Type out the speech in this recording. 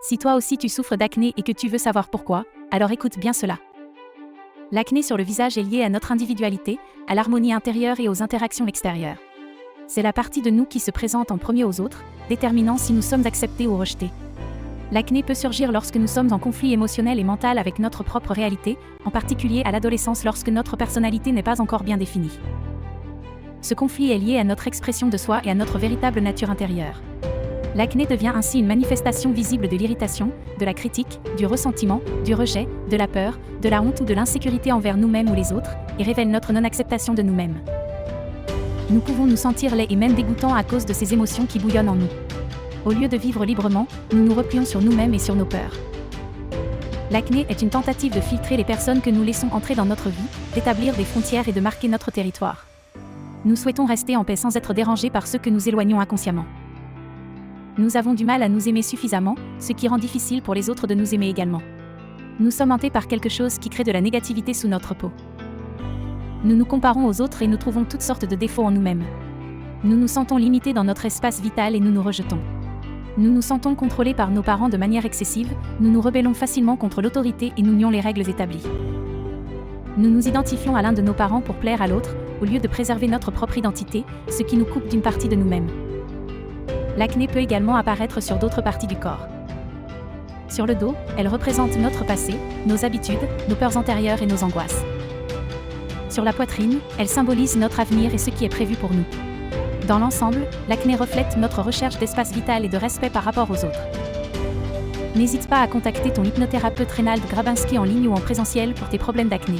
Si toi aussi tu souffres d'acné et que tu veux savoir pourquoi, alors écoute bien cela. L'acné sur le visage est lié à notre individualité, à l'harmonie intérieure et aux interactions extérieures. C'est la partie de nous qui se présente en premier aux autres, déterminant si nous sommes acceptés ou rejetés. L'acné peut surgir lorsque nous sommes en conflit émotionnel et mental avec notre propre réalité, en particulier à l'adolescence lorsque notre personnalité n'est pas encore bien définie. Ce conflit est lié à notre expression de soi et à notre véritable nature intérieure. L'acné devient ainsi une manifestation visible de l'irritation, de la critique, du ressentiment, du rejet, de la peur, de la honte ou de l'insécurité envers nous-mêmes ou les autres, et révèle notre non-acceptation de nous-mêmes. Nous pouvons nous sentir laids et même dégoûtants à cause de ces émotions qui bouillonnent en nous. Au lieu de vivre librement, nous nous replions sur nous-mêmes et sur nos peurs. L'acné est une tentative de filtrer les personnes que nous laissons entrer dans notre vie, d'établir des frontières et de marquer notre territoire. Nous souhaitons rester en paix sans être dérangés par ceux que nous éloignons inconsciemment. Nous avons du mal à nous aimer suffisamment, ce qui rend difficile pour les autres de nous aimer également. Nous sommes hantés par quelque chose qui crée de la négativité sous notre peau. Nous nous comparons aux autres et nous trouvons toutes sortes de défauts en nous-mêmes. Nous nous sentons limités dans notre espace vital et nous nous rejetons. Nous nous sentons contrôlés par nos parents de manière excessive, nous nous rebellons facilement contre l'autorité et nous nions les règles établies. Nous nous identifions à l'un de nos parents pour plaire à l'autre, au lieu de préserver notre propre identité, ce qui nous coupe d'une partie de nous-mêmes. L'acné peut également apparaître sur d'autres parties du corps. Sur le dos, elle représente notre passé, nos habitudes, nos peurs antérieures et nos angoisses. Sur la poitrine, elle symbolise notre avenir et ce qui est prévu pour nous. Dans l'ensemble, l'acné reflète notre recherche d'espace vital et de respect par rapport aux autres. N'hésite pas à contacter ton hypnothérapeute Reynald Grabinski en ligne ou en présentiel pour tes problèmes d'acné.